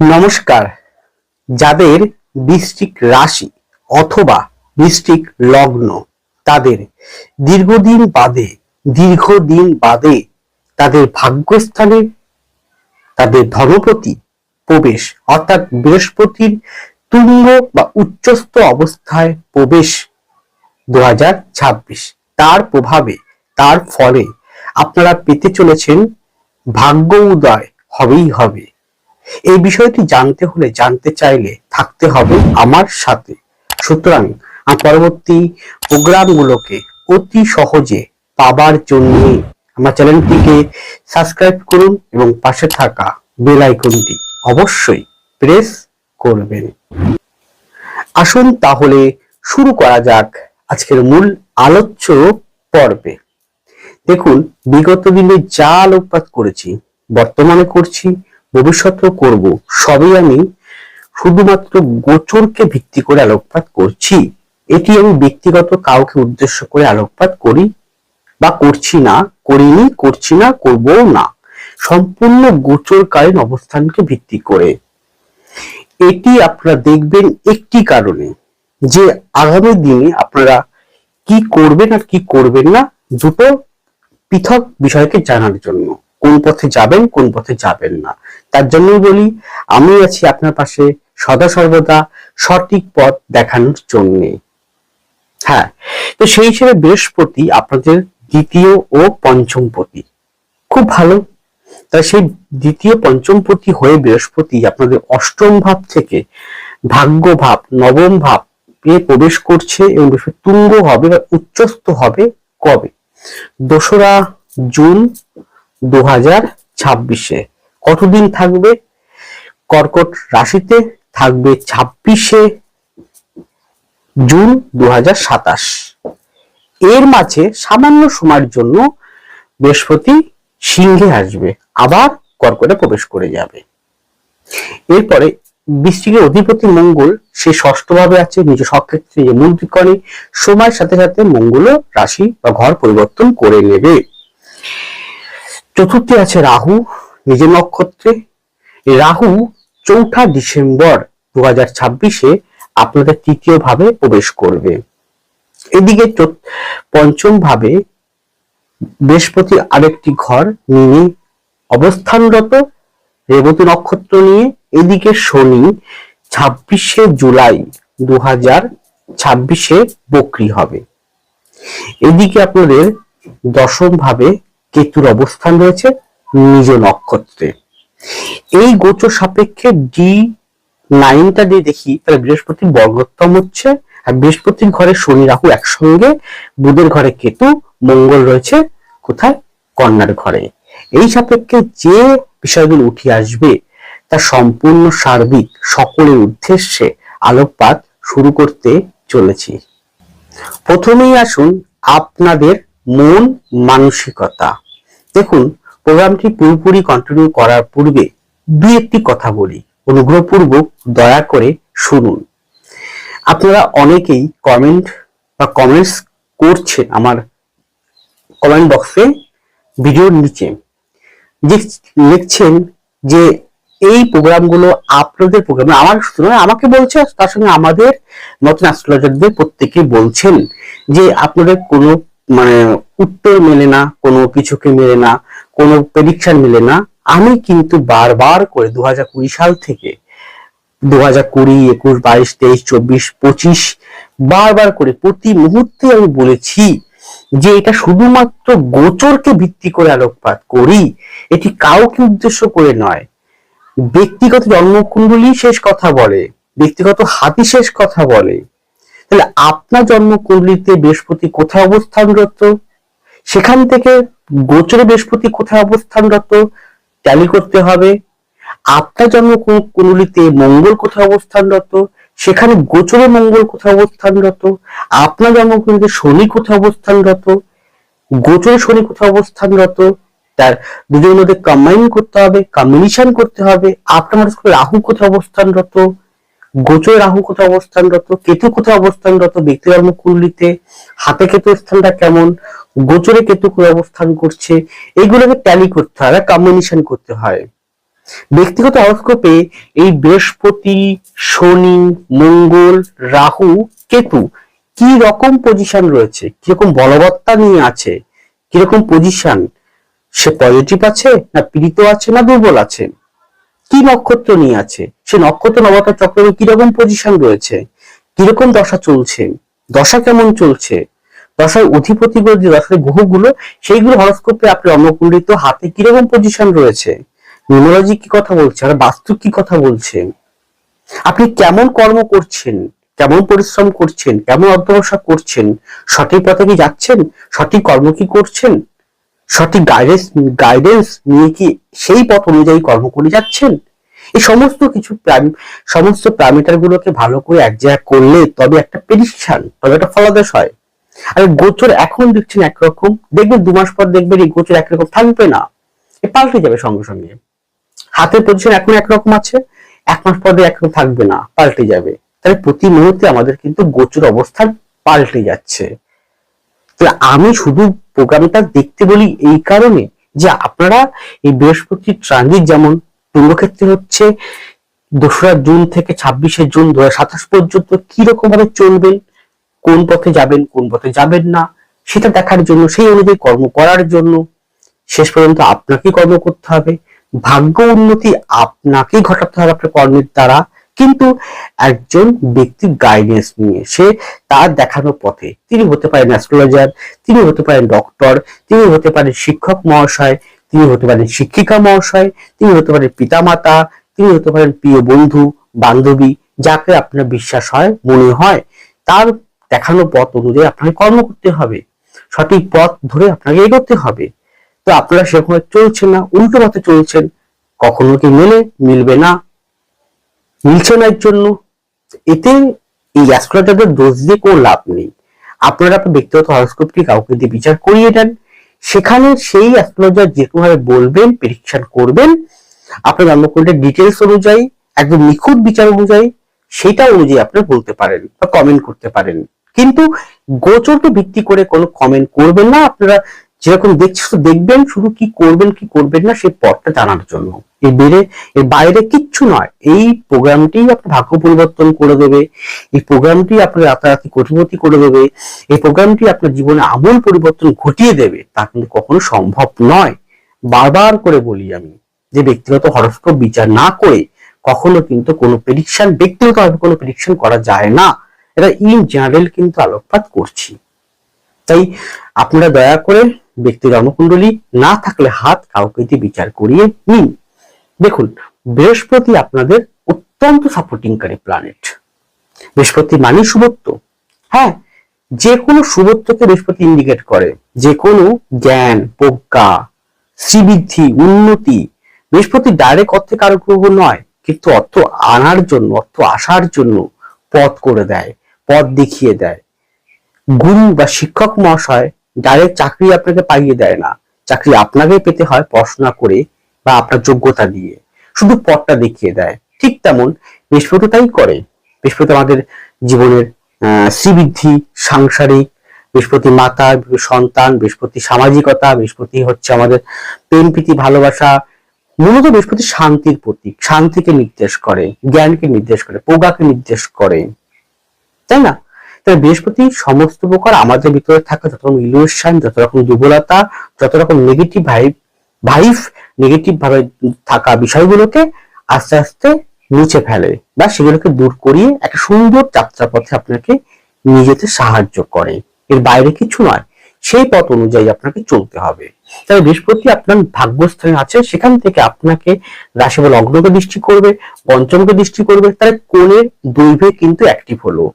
নমস্কার। যাদের বৃশ্চিক রাশি অথবা বৃশ্চিক লগ্ন, তাদের দীর্ঘদিন বাদে তাদের ভাগ্যস্থানে তাদের ধনপতি প্রবেশ, অর্থাৎ বৃহস্পতির তুঙ্গ বা উচ্চস্থ অবস্থায় প্রবেশ 2026। তার প্রভাবে, তার ফলে আপনারা পেতে চলেছেন ভাগ্য উদয় হবেই হবে। এই বিষয়টি জানতে হলে, জানতে চাইলে থাকতে হবে আমার সাথে। সুতরাং পরবর্তী প্রোগ্রামগুলোকে অতি সহজে পাবার জন্য আমার চ্যানেলটিকে সাবস্ক্রাইব করুন এবং পাশে থাকা বেল আইকনটি অবশ্যই প্রেস করবেন। আসুন তাহলে শুরু করা যাক আজকের মূল আলোচ্য পর্বে। দেখুন, বিগত দিনে যা আলোকপাত করেছি, বর্তমানে করছি, ভবিষ্যতেও করব, সবই আমি শুধুমাত্র গোচরকে ভিত্তি করে আলোকপাত করছি। এটি আমি ব্যক্তিগত কাউকে উদ্দেশ্য করে আলোকপাত করি বা করছি না, করিনি, করছি না, করবও না। সম্পূর্ণ গোচরকালীন অবস্থানকে ভিত্তি করে। এটি আপনারা দেখবেন একটি কারণে, যে আগামী দিনে আপনারা কি করবেন আর কি করবেন না, দুটো পৃথক বিষয়কে জানার জন্য। কোন পথে যাবেন, কোন পথে যাবেন না, তার জন্যই বলি আমি আছি আপনার পাশে সদা সর্বদা সঠিক পথ দেখানোর জন্য। হ্যাঁ, তো সেই হিসেবে বৃহস্পতি আপনাদের দ্বিতীয় ও পঞ্চমপতি, খুব ভালো। তাই সেই দ্বিতীয় পঞ্চমপতি হয়ে বৃহস্পতি আপনাদের অষ্টম ভাব থেকে ভাগ্য ভাব, নবম ভাব এ প্রবেশ করছে এবং তুঙ্গ হবে বা উচ্চস্থ হবে কবে? 2রা জুন 2026। কতদিন থাকবে? কর্কট রাশিতে থাকবে 26শে জুন 2027। এর মাঝে সামান্য সময়ের জন্য বৃহস্পতি সিংহে আসবে, আবার কর্কটে প্রবেশ করে যাবে। এরপরে বৃশ্চিকের অধিপতি মঙ্গল, সে ষষ্ঠভাবে আছে, নিজ স্বক্ষেত্রে মূল ত্রিকোণে। সময়ের সাথে সাথে মঙ্গল রাশি বা ঘর পরিবর্তন করে নেবে। চতুর্থে আছে রাহু, নিজের নক্ষত্রে। রাহু 4ঠা ডিসেম্বর 2026 আপনাদের তৃতীয় ভাবে প্রবেশ করবে। এদিকে পঞ্চম ভাবে বৃহস্পতি আরেকটি ঘর নিয়ে অবস্থানরত, রেবতী নক্ষত্র নিয়ে। এদিকে শনি 26শে জুলাই 2026 বক্রী হবে। এদিকে আপনাদের দশম ভাবে কেতুর অবস্থান রয়েছে নিজ নক্ষত্রে। এই গোচর সাপেক্ষে D9টা দিয়ে দেখি, তাহলে বৃহস্পতির বর্গোত্তম হচ্ছে, আর বৃহস্পতির ঘরে শনি রাহু একসঙ্গে, বুধের ঘরে কেতু, মঙ্গল রয়েছে কোথায়? কন্যার ঘরে। এই সাপেক্ষে যে বিষয়গুলো উঠে আসবে তা সম্পূর্ণ সার্বিক সকলের উদ্দেশ্যে আলোকপাত শুরু করতে চলেছি। প্রথমেই আসুন আপনাদের মন মানসিকতা। দেখুন, প্রোগ্রামটি পুরোপুরি কন্টিনিউ করার পূর্বে দুই একটি কথা বলি, অনুগ্রহপূর্বক দয়া করে শুনুন। আপনারা অনেকেই কমেন্টস করছেন আমার কমেন্ট বক্সে, ভিডিওর নিচে যে লিখছেন যে এই প্রোগ্রামগুলো আপনাদের প্রোগ্রাম, আমার শুধু নয়, আমাকে বলছে, তার সঙ্গে আমাদের নতুন অ্যাস্ট্রোলজারদের প্রত্যেকে বলছেন যে আপনাদের কোনো উত্তর মেলে না, কোনো কিছুকে মেলে না, কোনো প্রেডিকশন মেলে না। আমি কিন্তু বারবার করে 2020 সাল থেকে 2020, 21, 22, 23, 24, 25 বারবার করে প্রতি মুহূর্তে আমি বলেছি যে এটা শুধুমাত্র গোচরকে ভিত্তি করে আলোকপাত করি, এটি কাউকে উদ্দেশ্য করে নয়। ব্যক্তিগত জন্মকুণ্ডলী শেষ কথা বলে, ব্যক্তিগত হাতি শেষ কথা বলে। তাহলে আপনার জন্মকুণ্ডলীতে বৃহস্পতি কোথায় অবস্থানরত, সেখান থেকে গোচরে বৃহস্পতি কোথায় অবস্থানরত ট্যালি করতে হবে। আপনার জন্মকুণ্ডলীতে মঙ্গল কোথায় অবস্থানরত, সেখানে গোচরে মঙ্গল কোথায় অবস্থানরত। আপনার জন্মকুণ্ডলীতে শনি কোথায় অবস্থানরত, গোচরে শনি কোথায় অবস্থানরত, তার দুজনের মধ্যে কম্বাইন করতে হবে, কম্বিনেশন করতে হবে। আপনার রাহু কোথায় অবস্থানরত, গোচরে রাহু কোথায় অবস্থানরত, কেতু কোথায় অবস্থানরত, ব্যক্তি জন্মকুণ্ডলীতে হাতে কেতুর স্থানটা কেমন, গোচরে কেতু কোথায় অবস্থান করছে, এগুলোকে ট্যালি করতে হয়, কম্বিনেশন করতে হয়। ব্যক্তিগত হরোস্কোপে এই বৃহস্পতি, শনি, মঙ্গল, রাহু, কেতু কি রকম পজিশন রয়েছে, কিরকম বলবত্তা নিয়ে আছে, কিরকম পজিশন, সে পজিটিভ আছে না পীড়িত আছে না দুর্বল আছে, কি নক্ষত্র নিয়ে আছে, সে নক্ষত্র নবতার চক্রে কিরকম পজিশন রয়েছে, কিরকম দশা চলছে, দশা কেমন চলছে, দশার অধিপতিগুলো যে দশার গ্রহগুলো সেইগুলো হরোস্কোপে আপনার অন্নকুণ্ডিত হাতে কিরকম পজিশন রয়েছে, নিউমোলজি কি কথা বলছে আর বাস্তু কি কথা বলছে, আপনি কেমন কর্ম করছেন, কেমন পরিশ্রম করছেন, কেমন অধ্যবসায় করছেন, সঠিক পথে কি যাচ্ছেন, সঠিক কর্ম কি করছেন, সঠিক গাইডেন্স নিয়ে কি সেই পথ অনুযায়ী কর্ম করে যাচ্ছেন, এই সমস্ত কিছু সমস্ত প্যারামিটার গুলোকে ভালো করে এক জায়গায় করলে তবে একটা প্রেডিকশন, তবে একটা ফলাদেশ হয়। আর গোচর এখন দেখছেন একরকম, দেখবেন 2 মাস পর দেখবেন এই গোচর একরকম থাকবে না, এ পাল্টে যাবে সঙ্গে সঙ্গে। হাতের পজিশন এখন একরকম আছে, 1 মাস পরে একরকম থাকবে না, পাল্টে যাবে। তাহলে প্রতি মুহূর্তে আমাদের কিন্তু গোচর অবস্থান পাল্টে যাচ্ছে। তাহলে আমি শুধু প্রোগ্রামটা দেখতে বলি এই কারণে যে আপনারা এই বৃহস্পতির ট্রানজিট যেমন তুঙ্গক্ষেত্রে হচ্ছে 2রা জুন থেকে 26শে জুন 2027 পর্যন্ত কি রকম ভাবে চলবেন, কোন পথে যাবেন কোন পথে যাবেন না সেটা দেখার জন্য, সেই অনুযায়ী কর্ম করার জন্য শেষ পর্যন্ত আপনাকে কর্ম করতে হবে, ভাগ্য উন্নতি আপনাকে ঘটাতে হবে আপনার কর্মের দ্বারা, কিন্তু একজন ব্যক্তির গাইডেন্স নিয়ে, সে তার দেখানো পথে, তিনি হতে পারেন অ্যাস্ট্রোলজার, তিনি হতে পারেন ডক্টর, তিনি হতে পারেন শিক্ষক মহাশয়, তিনি হতে পারেন শিক্ষিকা মহাশয়, তিনি হতে পারেন পিতামাতা, তিনি হতে পারেন প্রিয় বন্ধু বান্ধবী, যাকে আপনার বিশ্বাস হয় মনে হয়, তার দেখানো পথ অনুযায়ী আপনাকে কর্ম করতে হবে, সঠিক পথ ধরে আপনাকে এগোতে হবে। তো আপনারা সেরকম চলছেন না, উল্টো পথে চলছেন, কখনো কি মিলবে না, মিলছে না, এর জন্য এতে এই অ্যাস্ট্রোলজারদের দোষ দিয়ে কোনো লাভ নেই। আপনারা আপনার ব্যক্তিগত হরোস্কোপটি কাউকে দিয়ে বিচার করিয়ে দেন, সেখানে সেই অ্যাস্ট্রোলজার যেভাবে বলবেন, প্রেডিকশন করবেন, আপনার জন্মকুণ্ডের ডিটেলস অনুযায়ী, একদম নিখুঁত বিচার অনুযায়ী, সেটা অনুযায়ী আপনারা বলতে পারেন বা কমেন্ট করতে পারেন, কিন্তু গোচরকে ভিত্তি করে কোনো কমেন্ট করবেন না। আপনারা যেরকম দেখছেন দেখবেন, শুধু কি করবেন কি করবেন না সেই পথটা জানার জন্য, এর বাইরে কিচ্ছু নয়। এই প্রোগ্রামটি আপনার ভাগ্য পরিবর্তন করে দেবে, এই প্রোগ্রামটি আপনার রাতারাতি কোটিপতি করে দেবে, এই প্রোগ্রামটি আপনার জীবনে আমূল পরিবর্তন ঘটিয়ে দেবে, তা কিন্তু কখনো সম্ভব নয়। বারবার করে বলি আমি যে ব্যক্তিগত হরোস্কোপ বিচার না করে কখনো কিন্তু কোনো প্রেডিকশন, ব্যক্তিগতভাবে কোনো প্রেডিকশন করা যায় না, এটা ইন জেনারেল কিন্তু আলোকপাত করছি। তাই আপনারা দয়া করে ব্যক্তি জন্মকুণ্ডলী না থাকলে হাত কাউকে দিয়ে বিচার করিয়ে নিন। দেখুন, বৃহস্পতি আপনাদের অত্যন্ত সাপোর্টিংকারী প্ল্যানেট। বৃহস্পতি মানে শুভত্ব, হ্যাঁ, যে কোনো শুভত্বকে বৃহস্পতি ইন্ডিকেট করে, যে কোনো জ্ঞান, প্রজ্ঞা, শ্রীবৃদ্ধি, উন্নতি। বৃহস্পতি ডাইরেক্ট অর্থে কারো গ্রহ নয়, কিন্তু অর্থ আনার জন্য, অর্থ আসার জন্য পথ করে দেয়, পথ দেখিয়ে দেয়। গুরু বা শিক্ষক মহাশয় ডাইরেক্ট চাকরি আপনাকে পাইয়ে দেয় না, চাকরি আপনাকে পেতে হয় পড়াশোনা করে বা আপনার যোগ্যতা দিয়ে, শুধু পথটা দেখিয়ে দেয়। ঠিক তেমন বৃহস্পতি তাই করে। বৃহস্পতি আমাদের জীবনের শ্রীবৃদ্ধি, সাংসারিক, বৃহস্পতি মাতা, সন্তান, বৃহস্পতি সামাজিকতা, বৃহস্পতি হচ্ছে আমাদের প্রেম প্রীতি ভালোবাসা। মূলত বৃহস্পতি শান্তির প্রতীক, শান্তিকে নির্দেশ করে, জ্ঞানকে নির্দেশ করে, প্রজ্ঞাকে নির্দেশ করে, তাই না? তাই বৃহস্পতি সমস্ত প্রকার আমাদের ভিতরে থাকা যত রকম ইলিউশন, যত রকম দুর্বলতা, যত রকম নেগেটিভ ভাইব, নেগেটিভ ভাবে থাকা বিষয়গুলোকে আস্তে আস্তে মুছে ফেলে বা সেগুলোকে দূর করিয়ে একটা সুন্দর যাত্রাপথে আপনাকে নিয়ে যেতে সাহায্য করে। এর বাইরে কিছু নয়, সেই পথ অনুযায়ী আপনাকে চলতে হবে। তাই বৃহস্পতি আপনার ভাগ্যস্থানে আছে, সেখান থেকে আপনাকে রাশি বা লগ্নকে দৃষ্টি করবে, পঞ্চমকে দৃষ্টি করবে, তাহলে কোণের দৈর্ঘ্য কিন্তু অ্যাক্টিভ হলো,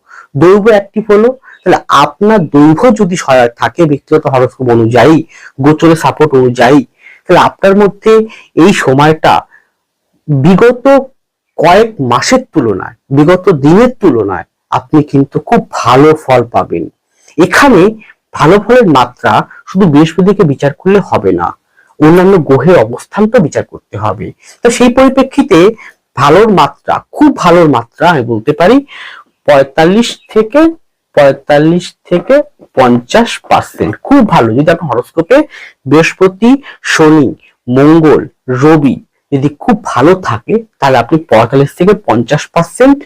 দৈর্ঘ্য অ্যাক্টিভ হলো। তাহলে আপনার দৈর্ঘ্য যদি সহায়ক থাকে ব্যক্তিগত হরোস্কোপ অনুযায়ী, গোচরের সাপোর্ট অনুযায়ী, তাহলে আপনার মধ্যে এই সময়টা বিগত কয়েক মাসের তুলনায়, বিগত দিনের তুলনায় আপনি কিন্তু খুব ভালো ফল পাবেন। এখানে ভালো ফলের মাত্রা শুধু বৃহস্পতিকে বিচার করলে হবে না, অন্যান্য গ্রহের অবস্থান তো বিচার করতে হবে। তো সেই পরিপ্রেক্ষিতে ভালোর মাত্রা, খুব ভালোর মাত্রা আমি বলতে পারি 45 থেকে 50%, খুব ভালো। যদি আপনার হরোস্কোপে বৃহস্পতি, শনি, মঙ্গল, রবি যদি খুব ভালো থাকে তাহলে আপনি 45 থেকে 50%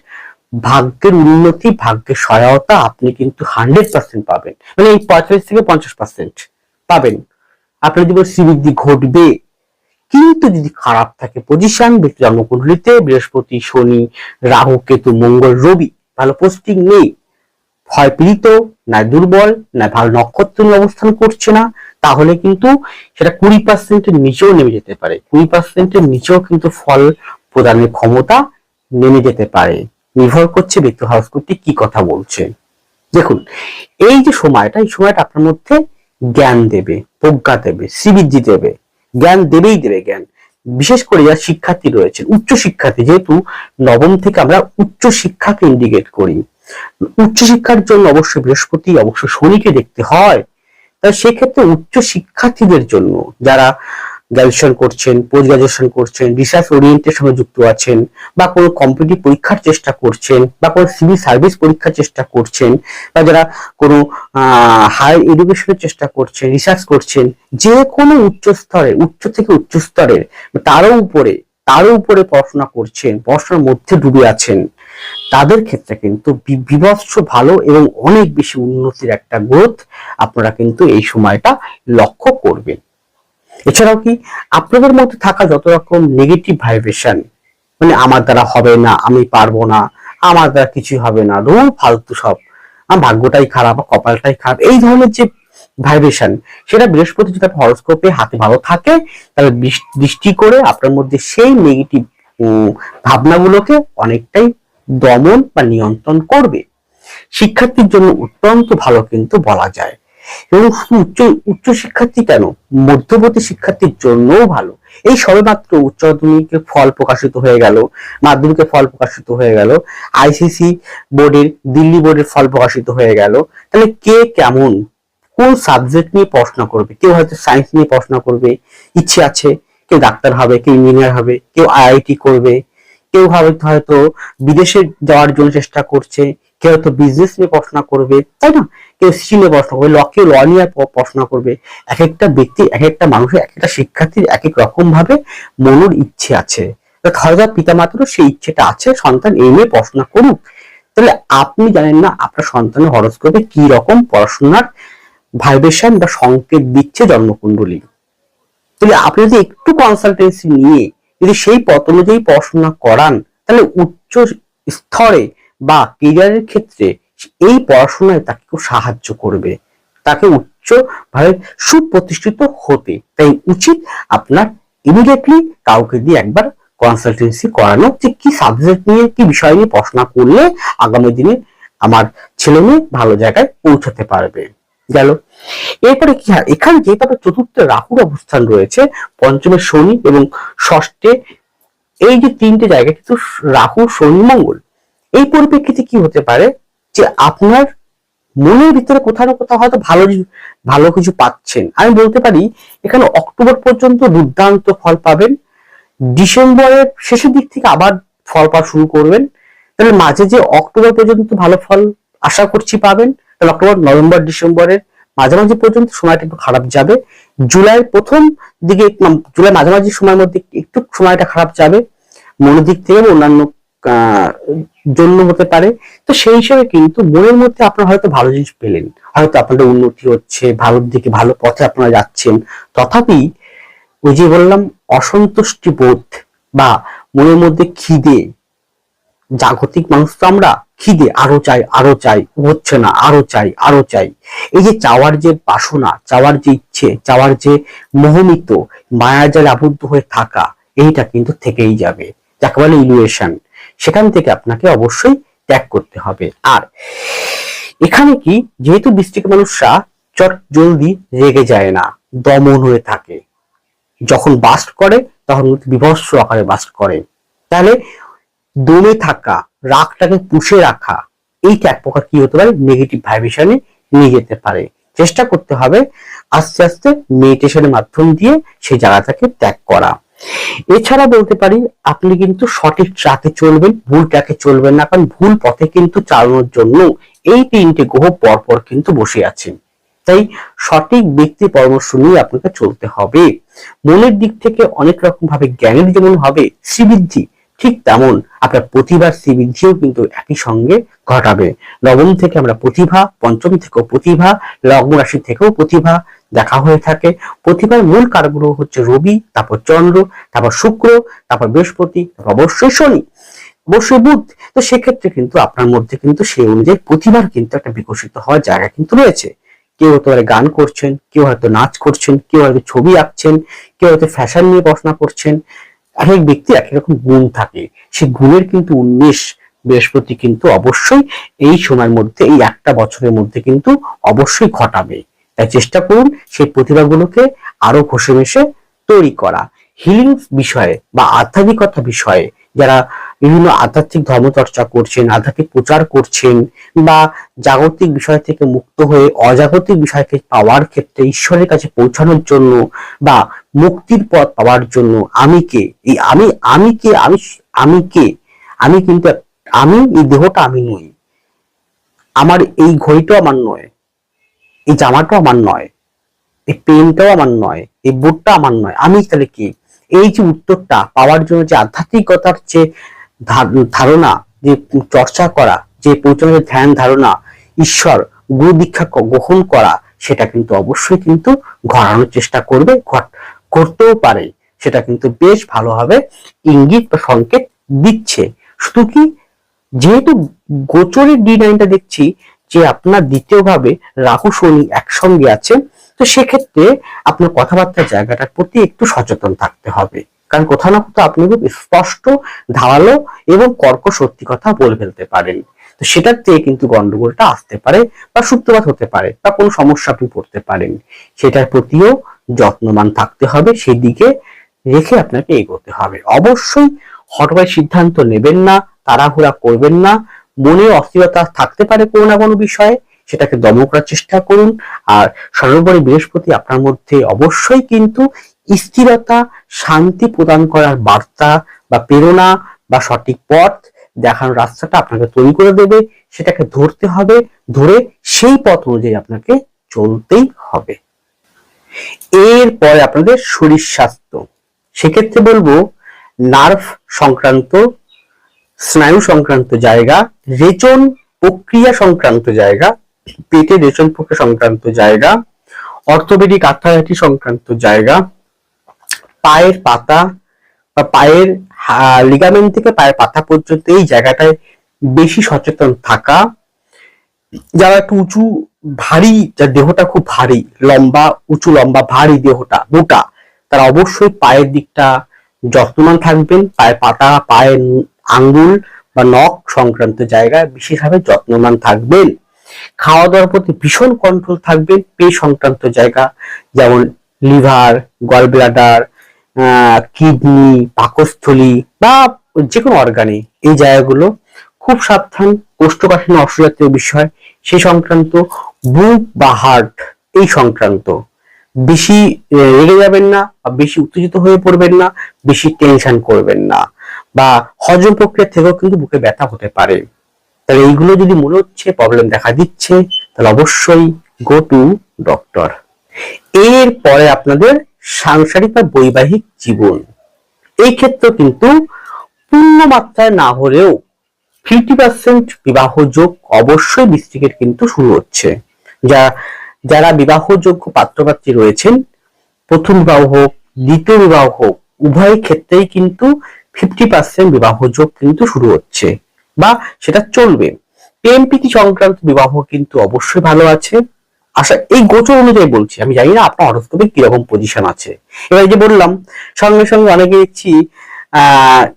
ভাগ্যের উন্নতি, ভাগ্যের সহায়তা আপনি কিন্তু 100% পাবেন। মানে এই 45 থেকে 50% পাবেন, আপনার জীবনে শ্রীবৃদ্ধি ঘটবে। কিন্তু যদি খারাপ থাকে পজিশন, ব্যক্তি জন্মকুণ্ডলিতে বৃহস্পতি, শনি, রাহু, কেতু, মঙ্গল, রবি ভালো পোস্টিং নেই, হয় পীড়িত, না দুর্বল, না ভালো নক্ষত্র নিয়ে অবস্থান করছে না, তাহলে কিন্তু সেটা 20%-এর নিচেও নেমে যেতে পারে। 20%-এর নিচেও কিন্তু ফল প্রদানের ক্ষমতা নেমে যেতে পারে। নির্ভর করছে ব্যক্তি হরস্কোপটি কি কথা বলছে। দেখুন, এই যে সময়টা, এই সময়টা আপনার মধ্যে জ্ঞান দেবে, প্রজ্ঞা দেবে, শ্রীবৃদ্ধি দেবে, জ্ঞান দেবেই দেবে জ্ঞান। বিশেষ করে যারা শিক্ষার্থী রয়েছে, উচ্চ শিক্ষার্থী, যেহেতু নবম থেকে আমরা উচ্চ শিক্ষাকে ইন্ডিকেট করি, উচ্চশিক্ষার জন্য অবশ্যই বৃহস্পতি, অবশ্যই শনিকে দেখতে হয়। তাই সেক্ষেত্রে উচ্চ শিক্ষার্থীদের জন্য যারা গ্র্যাজুয়েশন করছেন, পোস্ট গ্র্যাজুয়েশন করছেন, রিসার্চ ওরিয়েন্টের সঙ্গে যুক্ত আছেন, বা কোনো কম্পিটিটিভ পরীক্ষার চেষ্টা করছেন, বা কোনো সিভিল সার্ভিস পরীক্ষার চেষ্টা করছেন, বা যারা কোনো হায়ার এডুকেশনের চেষ্টা করছেন, রিসার্চ করছেন, যে কোনো উচ্চ স্তরে, উচ্চ থেকে উচ্চ স্তরের, তারও উপরে পড়াশোনা করছেন, পড়াশোনার মধ্যে ডুবে আছেন, তাদের ক্ষেত্রে কিন্তু বিভৎস ভালো এবং অনেক বেশি উন্নতির একটা গ্রোথ আপনারা কিন্তু এই সময়টা লক্ষ্য করবেন। এছাড়াও কি আপনাদের মধ্যে থাকা যত রকম নেগেটিভ ভাইব্রেশন, মানে আমার দ্বারা হবে না, আমি পারবো না, আমার দ্বারা কিছু হবে না, রোজ ফালতু সব, আমার ভাগ্যটাই খারাপ, কপালটাই খারাপ, এই ধরনের যে ভাইব্রেশন, সেটা বৃহস্পতি যদি হরোস্কোপে হাতে ভালো থাকে তাহলে দৃষ্টি করে আপনার মধ্যে সেই নেগেটিভ ভাবনাগুলোকে অনেকটাই দমন বা নিয়ন্ত্রণ করবে। শিক্ষার্থীর জন্য অত্যন্ত ভালো কিন্তু বলা যায়, এবং উচ্চ শিক্ষার্থী কেন, মধ্যবর্তী শিক্ষার্থীর জন্যও ভালো। এই সবেমাত্র উচ্চ মাধ্যমিকের ফল প্রকাশিত হয়ে গেল, মাধ্যমিকের ফল প্রকাশিত হয়ে গেল, আইসিসি বোর্ডের, দিল্লি বোর্ডের ফল প্রকাশিত হয়ে গেল। তাহলে কে কেমন কোন সাবজেক্ট নিয়ে পড়াশোনা করবে, কেউ হয়তো সায়েন্স নিয়ে পড়াশোনা করবে, ইচ্ছে আছে, কেউ ডাক্তার হবে, কেউ ইঞ্জিনিয়ার হবে, কেউ আইআইটি করবে, কেউ হয়তো বিদেশে যাওয়ার জন্য চেষ্টা করছে, কেউ হয়তো বিজনেস নিয়ে পড়াশোনা করবে, তাই না, কেউ সৃষ্টি নিয়ে পড়াশোনা করবে, কেউ ল নিয়ে পড়াশোনা করবে। এক একটা ব্যক্তি, এক একটা মানুষের, এক একটা শিক্ষার্থীর এক এক রকম ভাবে মনের ইচ্ছে আছে, হয়তো পিতা মাতারও সেই ইচ্ছেটা আছে সন্তান এই নিয়ে পড়াশোনা করুক। তাহলে আপনি জানেন না আপনার সন্তানের হরোস্কোপে কি রকম পড়াশোনার ভাইব্রেশন বা সংকেত দিচ্ছে জন্মকুণ্ডলী। তাহলে আপনি যদি একটু কনসালটেন্সি নিয়ে যদি সেই পথ অনুযায়ী পড়াশোনা করান, তাহলে উচ্চ স্তরে বা কেরিয়ারের ক্ষেত্রে এই পড়াশোনায় তাকে খুব সাহায্য করবে, তাকে উচ্চ ভাবে সুপ্রতিষ্ঠিত হতে। তাই উচিত আপনার ইমিডিয়েটলি কাউকে দিয়ে একবার কনসালটেন্সি করানো, যে কি সাবজেক্ট নিয়ে, কি বিষয় নিয়ে পড়াশোনা করলে আগামী দিনে আমার ছেলে মেয়ে ভালো জায়গায় পৌঁছাতে পারবে। গেল। এরপরে কি হয়, এখানে যেহেতু আপনার চতুর্থে রাহুর অবস্থান রয়েছে, পঞ্চমে শনি এবং ষষ্ঠে, এই যে তিনটে জায়গা কিন্তু রাহু, শনি, মঙ্গল, এই পরিপ্রেক্ষিতে কি হতে পারে যে আপনার মনের ভিতরে কোথাও না কোথাও হয়তো ভালো কিছু পাচ্ছেন। আমি বলতে পারি এখানে অক্টোবর পর্যন্ত দুর্দান্ত ফল পাবেন, ডিসেম্বরের শেষের দিক থেকে আবার ফল পাওয়া শুরু করবেন। তাহলে মাঝে যে অক্টোবর পর্যন্ত ভালো ফল আশা করছি পাবেন, তাহলে অক্টোবর, নভেম্বর, ডিসেম্বরের মাঝামাঝি পর্যন্ত সময়টা একটু খারাপ যাবে, জুলাইয়ের প্রথম দিকে, জুলাই মাঝামাঝি সময়ের মধ্যে একটু সময়টা খারাপ যাবে, মনের দিক থেকে অন্যান্য জন্য হতে পারে। তো সেই হিসেবে কিন্তু মনের মধ্যে আপনারা হয়তো ভালো জিনিস পেলেন, হয়তো আপনাদের উন্নতি হচ্ছে, ভালোর দিকে, ভালো পথে আপনারা যাচ্ছেন, তথাপি ওই যে বললাম অসন্তুষ্টি বোধ বা মনের মধ্যে খিদে, জাগতিক মানুষ তো আমরা, খিদে, আরো চাই, আরো চাই, হচ্ছে না, আরো চাই, আরো চাই, এই যে চাওয়ার যে বাসনা, চাওয়ার যে ইচ্ছে, চাওয়ার যে মোহমিত মায়াজালে আবদ্ধ হয়ে থাকা, এইটা কিন্তু থেকেই যাবে, যাকে বলে ইলুয়েশন। সেখান থেকে আপনাকে অবশ্যই ত্যাগ করতে হবে। আর এখানে কি, যেহেতু বৃশ্চিক মানুষরা চট জলদি রেগে যায় না, দমন হয়ে থাকে, যখন বাস্ট করে তখন বিভৎস আকারে বাস্ট করে, তাহলে দমে থাকা, রাগটাকে পুষে রাখা, এইটা এক প্রকার কি হতে পারে, নেগেটিভ ভাইব্রেশনে নিয়ে যেতে পারে। চেষ্টা করতে হবে আস্তে আস্তে মেডিটেশনের মাধ্যম দিয়ে সেই জায়গাটাকে ত্যাগ করা। এছাড়া বলতে পারি আপনি কিন্তু সঠিক ট্র্যাকে চলবেন, ভুল ট্র্যাকে চলবেন না, কারণ ভুল পথে কিন্তু চালানোর জন্য এই তিনটে গ্রহ পরপর কিন্তু বসে আছেন। তাই সঠিক ব্যক্তি পরামর্শ নিয়ে আপনাকে চলতে হবে। মনের দিক থেকে অনেক রকম ভাবে জ্ঞানের যেমন হবে শ্রীবৃদ্ধি, ঠিক তেমন আপনার প্রতিভার শ্রীবৃদ্ধিও কিন্তু একই সঙ্গে ঘটাবে। নবম থেকে আমরা প্রতিভা, পঞ্চম থেকেও প্রতিভা, লগ্ন রাশি থেকেও প্রতিভা দেখা হয়ে থাকে। প্রতিভার মূল কারকগুলো হচ্ছে রবি, তারপর চন্দ্র, তারপর শুক্র, তারপর বৃহস্পতি, অবশ্যই শনি, অবশ্যই বুধ। তো সেক্ষেত্রে কিন্তু আপনার মধ্যে কিন্তু সেই অনুযায়ী প্রতিভার কিন্তু একটা বিকশিত হওয়ার জায়গা কিন্তু রয়েছে। কেউ হয়তো গান করছেন, কেউ হয়তো নাচ করছেন, কেউ হয়তো ছবি আঁকছেন, কেউ হয়তো ফ্যাশন নিয়ে পড়াশোনা করছেন। এক এক ব্যক্তি এক রকম গুণ থাকে, সেই গুণের কিন্তু উন্মেষ বৃহস্পতি কিন্তু অবশ্যই এই সময়ের মধ্যে, এই একটা বছরের মধ্যে কিন্তু অবশ্যই ঘটাবে। তাই চেষ্টা করুন সেই প্রতিভাগুলোকে আরো ঘষে মেশে তৈরি করা। হিলিং বিষয়ে বা আধ্যাত্মিকতা বিষয়ে যারা বিভিন্ন আধ্যাত্মিক ধর্মচর্চা করছেন, আধ্যাত্মিক প্রচার করছেন, বা জাগতিক বিষয় থেকে মুক্ত হয়ে অজাগতিক বিষয়কে পাওয়ার ক্ষেত্রে ঈশ্বরের কাছে পৌঁছানোর জন্য বা মুক্তির পথ পাওয়ার জন্য আমি কে, এই আমি কে, আমি কে, আমি কিন্তু আমি, এই দেহটা আমি নই, আমার এই ঘড়িটাও আমার নয়, এই জামাটাও আমার নয়, এই পেনটাও আমার নয়, এই বোর্ডটা আমার নয়, আমি তাহলে কি? এই যে উত্তরটা পাওয়ার জন্য যে আধ্যাত্মিকতার যে ধারণা, যে চর্চা করা, যে পৌঁছানোর ধ্যান ধারণা, ঈশ্বর গুরু দীক্ষা গ্রহণ করা, সেটা কিন্তু অবশ্যই কিন্তু ঘটানোর চেষ্টা করবে, করতেও পারে। সেটা কিন্তু বেশ ভালোভাবে ইঙ্গিত বা সংকেত দিচ্ছে। শুধু কি, যেহেতু গোচরের D9টা দেখছি যে আপনার দ্বিতীয় ভাবে রাহু শনি একসঙ্গে আছে, তো সেক্ষেত্রে আপনার কথাবার্তার জায়গাটার প্রতি একটু সচেতন থাকতে হবে। কারণ কোথাও না কোথাও আপনি খুব স্পষ্ট, ধারালো এবং কর্কশ সত্যি কথা বলে ফেলতে পারেন। তো সেটার থেকে কিন্তু গন্ডগোলটা আসতে পারে বা সূত্রপাত হতে পারে বা কোনো সমস্যা আপনি পড়তে পারেন। সেটার প্রতিও যত্নবান থাকতে হবে, সেই দিকে রেখে আপনাকে এগোতে হবে। অবশ্যই হঠাৎ সিদ্ধান্ত নেবেন না, তাড়াহুড়া করবেন না। মনে অস্থিরতা থাকতে পারে কোনো না কোনো বিষয়ে, সেটাকে দমন করার চেষ্টা করুন। আর সর্বোপরি বৃহস্পতি আপনার মধ্যে অবশ্যই কিন্তু স্থিরতা, শান্তি প্রদান করার বার্তা বা প্রেরণা বা সঠিক পথ দেখানোর রাস্তাটা আপনাকে তৈরি করে দেবে। সেটাকে ধরতে হবে, ধরে সেই পথ অনুযায়ী আপনাকে চলতেই হবে। এরপরে আপনাদের শরীর স্বাস্থ্য, সেক্ষেত্রে বলবো নার্ভ সংক্রান্ত, স্নায়ু সংক্রান্ত জায়গা, রেচন প্রক্রিয়া সংক্রান্ত জায়গা, পেটে রেচন প্রক্রিয়া সংক্রান্ত জায়গা, অর্থোপেডিক আর্থারাইটিস সংক্রান্ত জায়গা, পায়ের পাতা বা পায়ের লিগামেন্ট থেকে পায়ের পাতা পর্যন্ত এই জায়গাটায় বেশি সচেতন থাকা। যারা একটু উঁচু ভারী, যার দেহটা খুব ভারী, লম্বা, উঁচু লম্বা ভারী দেহটা মোটা, তারা অবশ্যই পায়ের দিকটা যত্নবান থাকবেন। পায়ের পাতা, পায়ের আঙ্গুল বা নখ সংক্রান্ত জায়গায় বিশেষভাবে যত্নবান থাকবেন। খাওয়া দাওয়ার প্রতি ভীষণ কন্ট্রোল থাকবেন। পেট সংক্রান্ত জায়গা যেমন লিভার, গল ব্লাডার, কিডনি, পাকস্থলী বা যে কোনো অর্গানে, এই জায়গাগুলো খুব সাবধান। কোষ্ঠকাঠিন্য অসুজাতীয় বিষয় সে সংক্রান্ত, বুক বা হার্ট এই সংক্রান্ত বেশি রেগে যাবেন না বা বেশি উত্তেজিত হয়ে পড়বেন না, বেশি টেনশন করবেন না, বা হজম প্রক্রিয়া থেকেও কিন্তু বুকে ব্যথা হতে পারে। তাহলে এইগুলো যদি মনে হচ্ছে প্রবলেম দেখা দিচ্ছে, তাহলে অবশ্যই গো টু ডক্টর। এরপরে আপনাদের সাংসারিক বা বৈবাহিক জীবন, এই ক্ষেত্রে কিন্তু পূর্ণ মাত্রায় না হলেও 50% বিবাহ যোগ অবশ্যই বৃশ্চিকের কিন্তু শুরু হচ্ছে। যারা বিবাহযোগ্য পাত্রপাত্রী রয়েছেন, প্রথম বিবাহ হোক, দ্বিতীয় বিবাহ হোক, উভয় ক্ষেত্রেই কিন্তু 50% বিবাহ যোগ কিন্তু শুরু হচ্ছে বা সেটা চলবে। প্রেম প্রীতি সংক্রান্ত বিবাহ কিন্তু অবশ্যই ভালো আছে। আশা এই গোচর অনুযায়ী বলছি, আমি জানি না আপনার হরোস্কোপে কিরকম পজিশন আছে। এবার যে বললাম, সঙ্গে সঙ্গে অনেকে দেখছি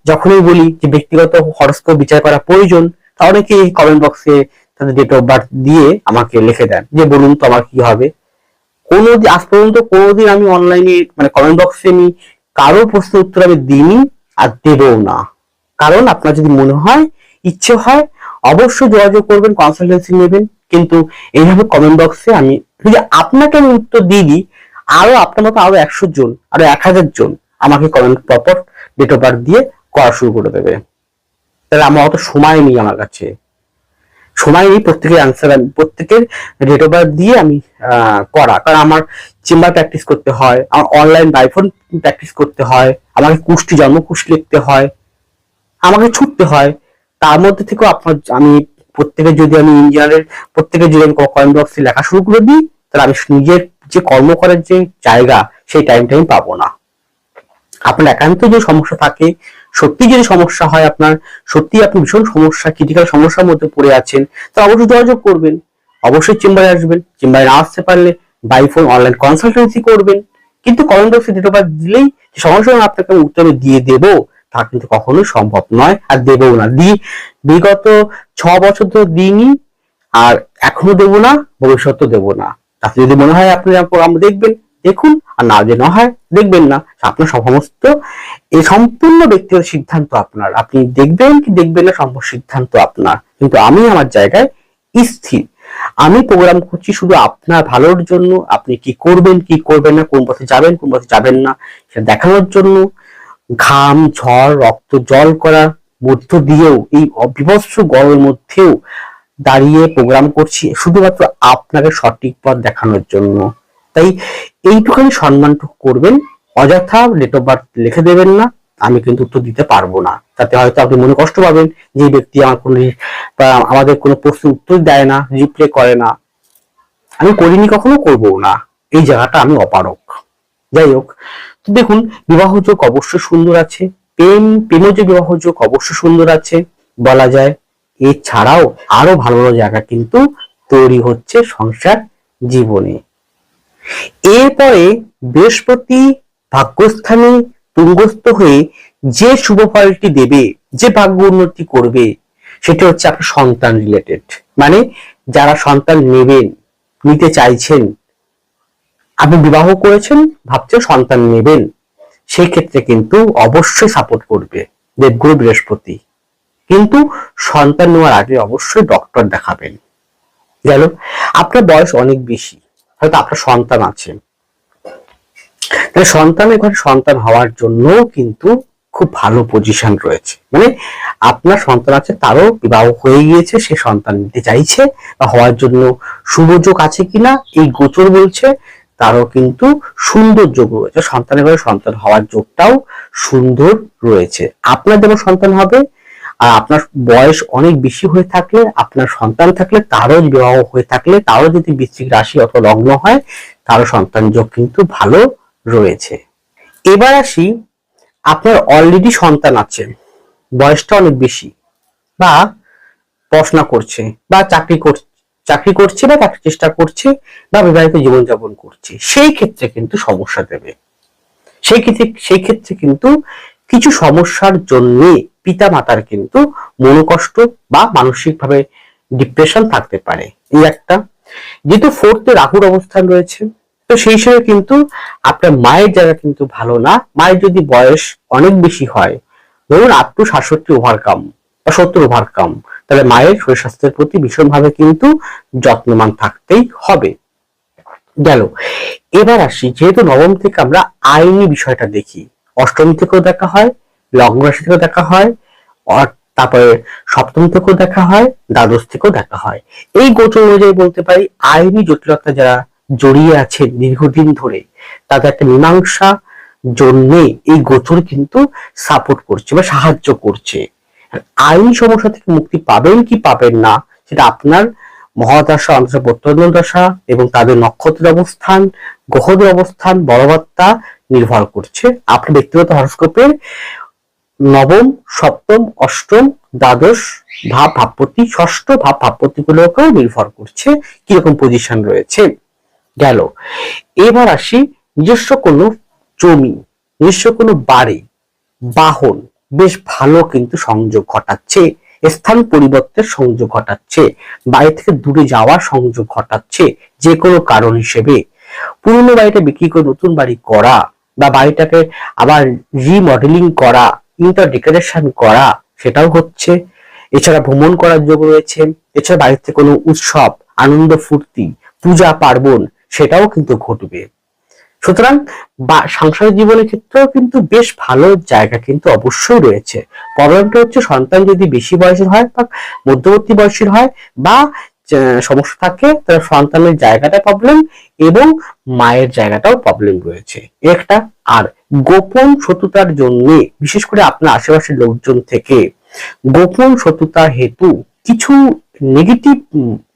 যখনই বলি যে ব্যক্তিগত হরোস্কোপ বিচার করা প্রয়োজন, তা অনেকে কমেন্ট বক্সে তাদের ডেট অফ বার্থ দিয়ে আমাকে লিখে দেন যে বলুন তো আমার কি হবে। কোনোদিন আজ পর্যন্ত কোনোদিন আমি অনলাইনে মানে কমেন্ট বক্সে আমি কারো প্রশ্নের উত্তর আমি দিইনি আর দেবও না। কারণ আপনার যদি মনে হয়, ইচ্ছে হয়, অবশ্যই যোগাযোগ করবেন, কনসালটেন্সি নেবেন। কিন্তু এইভাবে কমেন্ট বক্সে আমি যদি আপনাকে আমি উত্তর দিয়ে দিই, আরো আপনার মতো আরো 100 জন, আরো 1000 জন আমাকে কমেন্ট পরপর ডেট অফ বার্থ দিয়ে করা শুরু করে দেবে। তাহলে আমার অত সময় নেই আমার কাছে। সময় নেই প্রত্যেকের আনসার, প্রত্যেকের ডেট অফ বার্থ দিয়ে আমি করা, কারণ আমার চেম্বার প্র্যাকটিস করতে হয়, আমার অনলাইন বাইফোন প্র্যাকটিস করতে হয়, আমাকে কুষ্টি জন্ম কুষ্টি লিখতে হয়, আমাকে ছুটতে হয়। তার মধ্যে থেকেও আপনার আমি প্রত্যেকের যদি আমি ইঞ্জিনিয়ারের প্রত্যেকের যদি আমি কমেন্ট বক্সে লেখা শুরু করে দিই, তাহলে আমি নিজের যে কর্ম করার যে জায়গা সেই টাইমটা আমি পাবো না। আপনার একান্ত যে সমস্যা থাকে, সত্যি যদি সমস্যা হয়, আপনার সত্যি আপনি ভীষণ সমস্যা ক্রিটিক্যাল সমস্যার মধ্যে পড়ে আছেন, তো অবশ্যই যোগাযোগ করবেন, অবশ্যই চেম্বারে আসবেন। চেম্বারে না আসতে পারলে বাই ফোন অনলাইন কনসালটেন্সি করবেন। কিন্তু কমেন্ট বক্সে ডেট অফ বার্থ দিলেই সঙ্গে সঙ্গে আপনাকে আমি উত্তর দিয়ে দেবো তা কিন্তু কখনোই সম্ভব নয়, আর দেবও না। বিগত 6 বছর ধরে দিইনি, আর এখনো দেবো না, ভবিষ্যতেও দেবো না। তাতে যদি মনে হয় আপনি দেখবেন দেখুন, আর না যদি না হয় দেখবেন না। আপনার সমস্ত এই সম্পূর্ণ ব্যক্তিগত সিদ্ধান্ত আপনার, আপনি দেখবেন কি দেখবেন না সম্পূর্ণ সিদ্ধান্ত আপনার। কিন্তু আমি আমার জায়গায় স্থির, আমি প্রোগ্রাম করছি শুধু আপনার ভালোর জন্য। আপনি কি করবেন কি করবেন না, কোন পথে যাবেন কোন পথে যাবেন না সেটা দেখানোর জন্য। ঘাম ঝড় রক্ত জল করার মধ্য দিয়েও, এই বিভৎস গরমের মধ্যেও দাঁড়িয়ে প্রোগ্রাম করছি শুধুমাত্র আপনাকে সঠিক পথ দেখানোর জন্য। তাই এইটুখানি সম্মানটুকু করবেন, অযথা ডেট অফ বার্থ লিখে দেবেন না, আমি কিন্তু উত্তর দিতে পারবো না। তাতে হয়তো আপনি মনে কষ্ট পাবেন যে ব্যক্তি আমার কোনো আমাদের কোনো প্রশ্ন উত্তর দেয় না, রিপ্লাই করে না। আমি করিনি, কখনো করবো না, এই জায়গাটা আমি অপারক। যাই হোক, তো দেখুন, বিবাহযোগ অবশ্যই সুন্দর আছে, প্রেমজ বিবাহযোগ অবশ্যই সুন্দর আছে বলা যায়। এছাড়াও আরো ভালো ভালো জায়গা কিন্তু তৈরি হচ্ছে সংসার জীবনে। এরপরে বৃহস্পতি ভাগ্যস্থানে তুঙ্গস্থ হয়ে যে শুভ ফলটি দেবে, যে ভাগ্য উন্নতি করবে, সেটা হচ্ছে আপনার সন্তান রিলেটেড। মানে যারা সন্তান নেবেন, নিতে চাইছেন, আপনি বিবাহ করেছেন ভাবছেন সন্তান নেবেন, সেই ক্ষেত্রে কিন্তু অবশ্যই সাপোর্ট করবে দেবগুরু বৃহস্পতি। কিন্তু সন্তান নেওয়ার আগে অবশ্যই ডক্টর দেখাবেন। গেল, আপনার বয়স অনেক বেশি, হয়তো আপনার সন্তান আছে, তাহলে সন্তানের ঘরে সন্তান হওয়ার জন্য কিন্তু খুব ভালো পজিশন রয়েছে। মানে আপনার সন্তান আছে, তারও বিবাহ হয়ে গিয়েছে, সে সন্তান নিতে চাইছে বা হওয়ার জন্য শুভ যোগ আছে কিনা এই গোচর বলছে, তারও কিন্তু সুন্দর যোগ রয়েছে। সন্তানের ঘরে সন্তান হওয়ার যোগটাও সুন্দর রয়েছে। আপনার যেমন সন্তান হবে, আর আপনার বয়স অনেক বেশি হয়ে থাকলে, আপনার সন্তান থাকলে, তারও বিবাহ হয়ে থাকলে, তারও যদি বৃশ্চিক রাশি অথবা লগ্ন হয়, তারও সন্তান যোগ কিন্তু ভালো রয়েছে। এবার আসি, আপনার অলরেডি সন্তান আছে, বয়সটা অনেক বেশি, বা পড়াশোনা করছে বা চাকরি করছে বা চাকরির চেষ্টা করছে বা বিবাহিত জীবনযাপন করছে, সেই ক্ষেত্রে কিন্তু সমস্যা দেবে। সেই ক্ষেত্রে কিন্তু কিছু সমস্যার জন্য পিতা মাতার কিন্তু মনোকষ্ট বা মানসিক ভাবে ডিপ্রেশন থাকতে পারে। এই একটা, যেহেতু ফোর্থে রাহুর অবস্থান রয়েছে, তো সেই হিসেবে কিন্তু আপনার মায়ের জায়গা কিন্তু ভালো না। মায়ের যদি বয়স অনেক বেশি হয়, ধরুন আপ টু 67 ওভারকাম বা 70 ওভারকাম, তাহলে মায়ের শরীর স্বাস্থ্যের প্রতি ভীষণভাবে কিন্তু যত্নবান থাকতেই হবে। গেল, এবার আসি, যেহেতু নবম থেকে আমরা আইনি বিষয়টা দেখি, অষ্টম থেকেও দেখা হয়, লগ্ন রাশি থেকেও দেখা হয়, তারপরে সপ্তম থেকেও দেখা হয়, দ্বাদশ থেকেও দেখা হয়। এই গোচর অনুযায়ী বলতে পারি আইনি জটিলতা যারা জড়িয়ে আছে দীর্ঘদিন ধরে, তাদের একটা মীমাংসা জন্যে এই গোচর কিন্তু সাপোর্ট করছে বা সাহায্য করছে। আইনি সমস্যা থেকে মুক্তি পাবেন কি পাবেন না, সেটা আপনার মহাদশা অন্তর্দশা প্রত্যন্ত দশা এবং তাদের নক্ষত্রের অবস্থান, গ্রহদের অবস্থান, বলবত্তা নির্ভর করছে। আপনার ব্যক্তিগত হরস্কোপের নবম, সপ্তম, অষ্টম, দ্বাদশ ভাবপতি, ষষ্ঠ ভাবপতি গুলোকেও নির্ভর করছে কিরকম পজিশন রয়েছে। গেল, এবার আসি, নিজস্ব কোনো জমি, নিজস্ব কোনো বাড়ি, বাহন বেশ ভালো কিন্তু সংযোগ ঘটাচ্ছে, স্থান পরিবর্তনের সংযোগ ঘটাচ্ছে, বাড়ি থেকে দূরে যাওয়ার সংযোগ ঘটাচ্ছে যে কোনো কারণ হিসেবে। পুরনো বাড়িটা বিক্রি করে নতুন বাড়ি করা বা বাড়িটাকে আবার রিমডেলিং করা, ইন্টার ডেকোরেশন করা, সেটাও হচ্ছে। এছাড়া ভ্রমণ করার যোগ রয়েছে। এছাড়া বাড়িতে কোনো উৎসব, আনন্দ ফুর্তি, পূজা পার্বণ, সেটাও কিন্তু ঘটবে। সুতরাং সাংসারিক জীবনের ক্ষেত্রেও কিন্তু বেশ ভালো জায়গা কিন্তু অবশ্যই রয়েছে। প্রবলেমটা হচ্ছে সন্তান যদি বেশি বয়সের হয় বা মধ্যবর্তী বয়সের হয় বা সমস্যা থাকে, তাহলে সন্তানের জায়গাটা প্রবলেম এবং মায়ের জায়গাটাও প্রবলেম রয়েছে একটা। আর গোপন শত্রুতার জন্য, বিশেষ করে আপনার আশেপাশের লোকজন থেকে গোপন শত্রুতা হেতু কিছু নেগেটিভ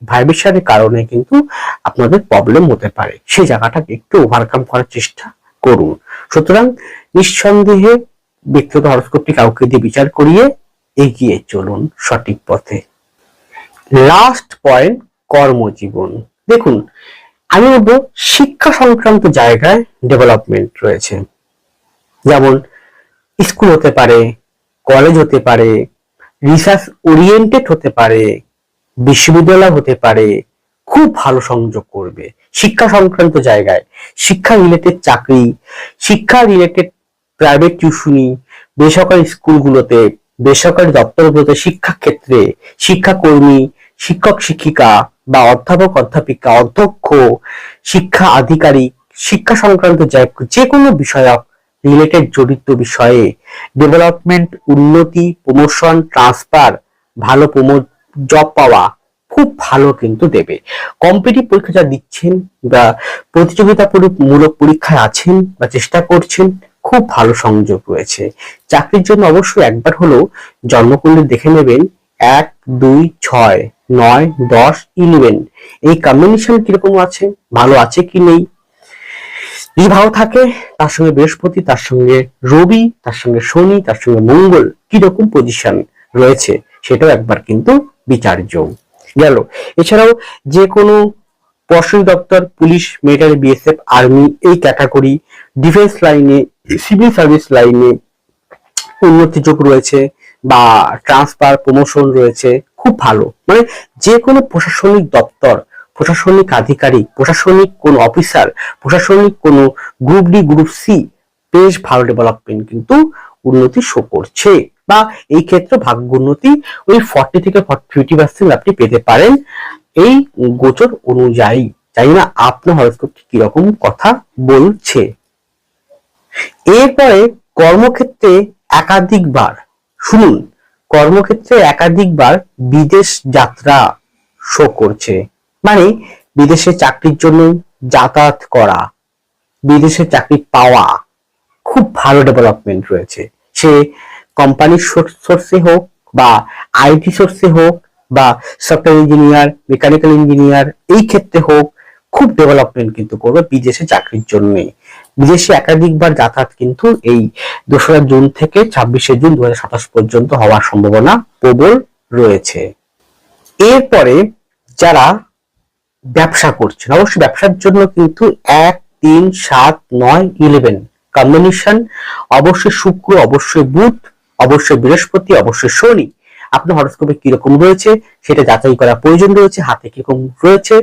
ভাইব্রেশনের কারণে কিন্তু আপনাদের প্রবলেম হতে পারে। সেই জায়গাটাকে একটু ওভারকাম করার চেষ্টা করুন। সুতরাং নিঃসন্দেহে ব্যক্তিগত হরস্কোপটি কাউকে দিয়ে বিচার করিয়ে এগিয়ে চলুন সঠিক পথে। লাস্ট পয়েন্ট, কর্মজীবন। দেখুন, আমি বলবো শিক্ষা সংক্রান্ত জায়গায় ডেভেলপমেন্ট রয়েছে। যেমন স্কুল হতে পারে, কলেজ হতে পারে, রিসার্চ ওরিয়েন্টেড হতে পারে, বিশ্ববিদ্যালয় হতে পারে, খুব ভালো সংযোগ করবে শিক্ষা সংক্রান্ত জায়গায়। শিক্ষা রিলেটেড চাকরি, শিক্ষা রিলেটেড প্রাইভেট টিউশনি, বেসরকারি স্কুলগুলোতে, বেসরকারি দপ্তরগুলোতে, শিক্ষা ক্ষেত্রে শিক্ষাকর্মী, শিক্ষক শিক্ষিকা বা অধ্যাপক অধ্যাপিকা, অধ্যক্ষ, শিক্ষা আধিকারিক, শিক্ষা সংক্রান্ত যে কোনো বিষয়ক রিলেটেড জড়িত বিষয়ে ডেভেলপমেন্ট, উন্নতি, প্রমোশন, ট্রান্সফার, ভালো জব পাওয়া খুব ভালো কিন্তু দেবে। কম্পিটিটিভ পরীক্ষা যা দিচ্ছেন বা প্রতিযোগিতামূলক পরীক্ষায় আছেন বা চেষ্টা করছেন, খুব ভালো সংযোগ রয়েছে। চাকরির জন্য অবশ্যই একবার হলেও জন্মকুণ্ডলী দেখে নেবেন। 1, 2, 6, 9, 10, 11 এই কম্বিনেশন কিরকম আছে, ভালো আছে কি নেই। যদি ভালো থাকে, তার সঙ্গে বৃহস্পতি, তার সঙ্গে রবি, তার সঙ্গে শনি, তার সঙ্গে মঙ্গল কিরকম পজিশন রয়েছে সেটাও একবার কিন্তু বিচার্য গেল। এছাড়াও যে কোনো প্রশাসনিক দপ্তর, পুলিশ, মিলিটারি, বিএসএফ, আর্মি এই ক্যাটাগরি, ডিফেন্স লাইনে, সিভিল সার্ভিস লাইনে উন্নতি যোগ রয়েছে বা ট্রান্সফার, প্রমোশন রয়েছে, খুব ভালো। মানে যে কোনো প্রশাসনিক দপ্তর, প্রশাসনিক আধিকারিক, প্রশাসনিক কোন অফিসার, প্রশাসনিক কোন গ্রুপ ডি, গ্রুপ সি বেশ ভালো ডেভেলপমেন্ট কিন্তু উন্নতি শো করছে। বা এই ক্ষেত্রে ভাগ্য উন্নতি ওই 40 থেকে 50% আপনি পেতে পারেন এই গোচর অনুযায়ী। জানি না আপনার হরস্কোপটি কিরকম কথা বলছে। এরপরে কর্মক্ষেত্রে একাধিকবার, শুনুন, কর্মক্ষেত্রে একাধিকবার বিদেশ যাত্রা শো করছে। মানে বিদেশে চাকরির জন্য যাতায়াত করা, বিদেশে চাকরি পাওয়া, খুব ভালো ডেভেলপমেন্ট রয়েছে। সে কোম্পানির সোর্সে হোক বা আইটি সোর্সে হোক বা সফটওয়্যার ইঞ্জিনিয়ার, মেকানিক্যাল ইঞ্জিনিয়ার এই ক্ষেত্রে হোক, খুব ডেভেলপমেন্ট কিন্তু করবে বিদেশে চাকরির জন্য। বিদেশে একাধিকবার যাতায়াত কিন্তু এই 2রা জুন থেকে 26শে জুন 2027 পর্যন্ত হওয়ার সম্ভাবনা প্রবল রয়েছে। এরপরে যারা ব্যবসা করছেন, অবশ্যই ব্যবসার জন্য কিন্তু 1, 3, 7, 9, 11 কম্বিনেশন, অবশ্যই শুক্র, অবশ্যই বুধ, অবশ্যই বৃহস্পতি, অবশ্যই শনি আপনার হরস্কোপে কিরকম রয়েছে সেটা যাচাই করা প্রয়োজন রয়েছে। হাতে কিরকম রয়েছে,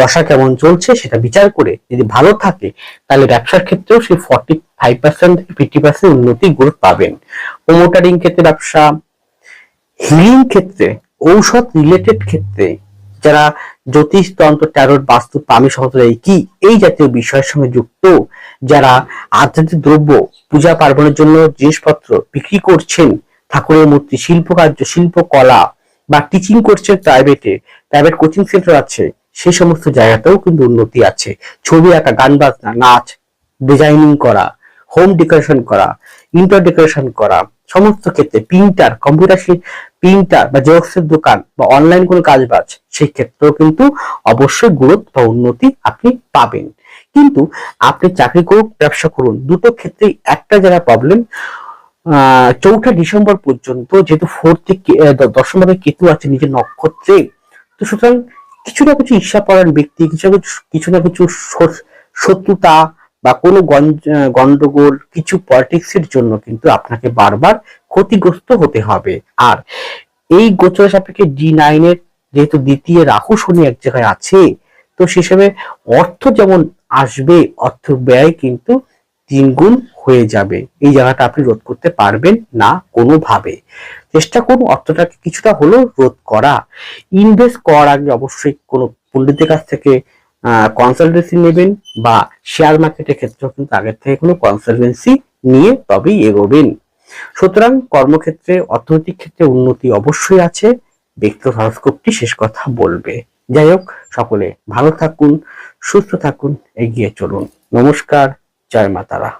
দশা কেমন চলছে সেটা বিচার করে যদি ভালো থাকে, তাহলে ব্যবসার ক্ষেত্রেও সেই 45% থেকে 50% উন্নতি গ্রোথ পাবেন। প্রোমোটারিং ক্ষেত্রে, ব্যবসা, হিলিং ক্ষেত্রে, ঔষধ রিলেটেড ক্ষেত্রে, যারা জ্যোতিষ তন্ত্র, ট্যারোট, বাস্তু, পামি সহস্র কি এই জাতীয় বিষয়ের সঙ্গে যুক্ত, যারা আধ্যাত্মিক দ্রব্য, পূজা পার্বণের জন্য জিনিসপত্র বিক্রি করছেন, ঠাকুরের মূর্তি, শিল্পকার্য, শিল্পকলা বা টিচিং করছেন, প্রাইভেট কোচিং সেন্টার আছে, সেই সমস্ত জায়গাতেও কিন্তু উন্নতি আছে। ছবি আঁকা, গান বাজনা, নাচ, ডিজাইনিং করা, হোম ডেকোরেশন করা, ইন্টার ডেকোরেশন করা, সমস্ত ক্ষেত্রে প্রিন্টার, কম্পিউটার প্রিন্টার বা জেরক্সের দোকান বা অনলাইন কোনো কাজ বাজ, সেই ক্ষেত্রেও কিন্তু অবশ্যই গ্রোথ বা উন্নতি আপনি পাবেন। কিন্তু আপনি চাকরি করুন, ব্যবসা করুন, দুটো ক্ষেত্রেই একটা যারা প্রবলেম, 4 ডিসেম্বর পর্যন্ত যেহেতু 10ম ভাবে কেতু আছে নিজের নক্ষত্রে, তো সুতরাং কিছু না কিছু ঈর্ষাপরায়ণ ব্যক্তি, কিছু না কিছু শত্রুতা বা কোনো গন্ডগোল, কিছু পলিটিক্স এর জন্য কিন্তু আপনাকে বারবার ক্ষতিগ্রস্ত হতে হবে। আর এই গোচর সাপেক্ষে D9 এর যেহেতু দ্বিতীয় রাহু শনি এক জায়গায় আছে, তো সে হিসেবে অর্থ যেমন আসবে, অর্থ ব্যয় কিন্তু 3 গুণ হয়ে যাবে। এই জায়গাটা আপনি রোধ করতে পারবেন না কোনোভাবে। চেষ্টা করুন অর্থটাকে কিছুটা হলেও রোধ করা। ইনভেস্ট করার আগে অবশ্যই কোনো পণ্ডিতের কাছ থেকে কনসালটেন্সি নেবেন বা শেয়ার মার্কেটের ক্ষেত্রেও কিন্তু আগের থেকে কোনো কনসালটেন্সি নিয়ে তবেই এগোবেন। সুতরাং কর্মক্ষেত্রে, অর্থনৈতিক ক্ষেত্রে উন্নতি অবশ্যই আছে, ব্যক্তিগত হরোস্কোপটি শেষ কথা বলবে। যাই হোক, সকলে ভালো থাকুন, সুস্থ থাকুন, এগিয়ে চলুন। নমস্কার, জয় মা তারা।